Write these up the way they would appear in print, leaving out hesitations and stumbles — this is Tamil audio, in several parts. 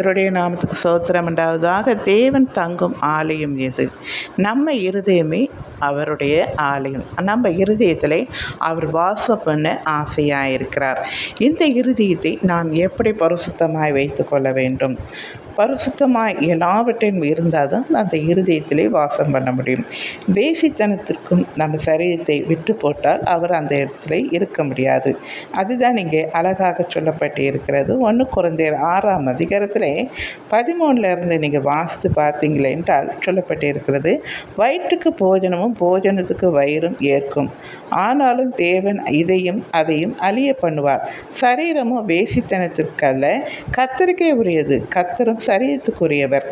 அவருடைய நாமத்துக்கு சோத்திரம் உண்டாவதாக. தேவன் தங்கும் ஆலயம் எது? நம்ம இருதயமே அவருடைய ஆலயம். நம்ம இருதயத்தில் அவர் வாசம் பண்ண ஆசையாக இருக்கிறார். இந்த இருதயத்தை நாம் எப்படி பரிசுத்தமாய் வைத்து கொள்ள வேண்டும்? பரிசுத்தமாய் எல்லாவற்றையும் இருந்தால் தான் அந்த இருதயத்திலே வாசம் பண்ண முடியும். வேசித்தனத்திற்கும் நம்ம சரீரத்தை விட்டு போட்டால் அவர் அந்த இடத்துல இருக்க முடியாது. அதுதான் இங்கே அழகாக சொல்லப்பட்டு இருக்கிறது. 1 கொரிந்தியர் 6ஆம் அதிகாரத்தில் 13 நீங்கள் வாசித்து பார்த்தீங்களே என்றால் சொல்லப்பட்டு இருக்கிறது, வயிற்றுக்கு போஜனமும் போஜனத்துக்கு வயிறும் ஏற்கும், ஆனாலும் தேவன் இதையும் அதையும் அழிய பண்ணுவார். சரீரமும் வேசித்தனத்திற்கல்ல, கர்த்தருக்கே உரியது, கர்த்தரும் சரீரத்துக்குரியவர்.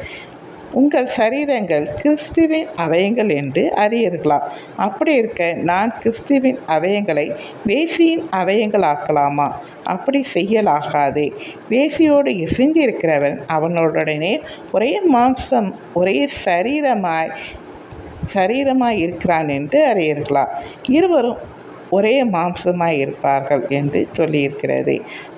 உங்கள் சரீரங்கள் கிறிஸ்துவின் அவயங்கள் என்று அறியீர்களா? அப்படி இருக்க நான் கிறிஸ்துவின் அவயங்களை வேசியின் அவயங்களாக்கலாமா? அப்படி செய்யலாகாதே. வேசியோடு இசைந்திருக்கிறவன் அவனுடனே ஒரே மாம்சம் ஒரே சரீரமாய் இருக்கிறான் என்று அறியீர்களா? இருவரும் ஒரே மாம்சமாய் இருப்பார்கள் என்று சொல்லியிருக்கிறது.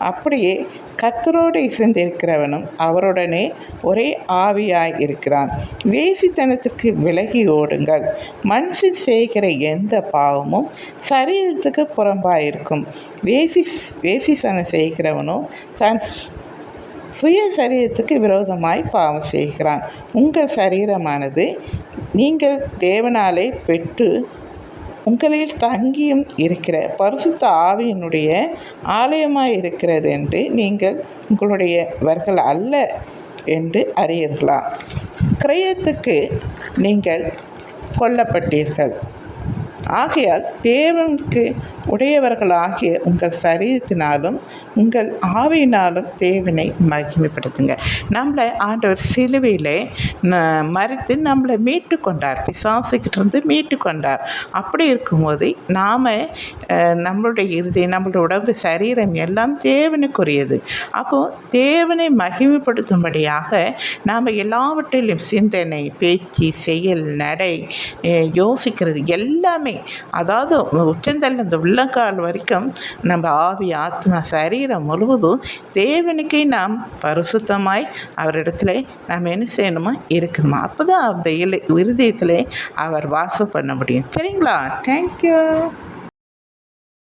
அப்படியே கர்த்தரோடு இசைந்திருக்கிறவனும் அவருடனே ஒரே ஆவியாய் இருக்கிறான். வேசித்தனத்துக்கு விலகி ஓடுங்கள். மனுஷன் செய்கிற எந்த பாவமும் சரீரத்துக்கு புறம்பாயிருக்கும். வேசித்தனம் செய்கிறவனோ தன் சுய சரீரத்துக்கு விரோதமாய் பாவம் செய்கிறான். உங்கள் சரீரமானது நீங்கள் தேவனாலே பெற்று உங்களில் தங்கியும் இருக்கிற பரிசுத்த ஆவியினுடைய ஆலயமாய் இருக்கிறது என்று நீங்கள் உங்களுடையவர்கள் அல்ல என்று அறியீர்களா? கிரயத்துக்கு நீங்கள் கொல்லப்பட்டீர்கள். ஆகையால் தேவனுக்கு உடையவர்களாகிய உங்கள் சரீரத்தினாலும் உங்கள் ஆவியினாலும் தேவனை மகிமைப்படுத்துங்க. நம்மளை ஆண்டவர் சிலுவையில் மறித்து நம்மளை மீட்டு கொண்டார், பிசாசுக்கிட்டேருந்து மீட்டு கொண்டார். அப்படி இருக்கும்போது நாம் நம்மளுடைய இருதயம், நம்மளுடைய உடம்பு, சரீரம் எல்லாம் தேவனுக்குரியது. அப்போது தேவனை மகிமைப்படுத்தும்படியாக நாம் எல்லாவற்றிலும் சிந்தனை, பேச்சு, செயல், நடை, யோசிக்கிறது எல்லாமே, அதாவது உச்சந்தல் இந்த உள்ளங்கால் வரைக்கும் நம்ம ஆவி, ஆத்மா, சரீரம் முழுவதும் தேவனுக்கே நாம் பரிசுத்தமாய் அவரிடத்துல நாம் என்ன செய்யணுமா இருக்கணுமா. அப்போ தான் அந்த இருதயத்தில் அவர் வாசம் பண்ண முடியும். சரிங்களா? தேங்க்யூ.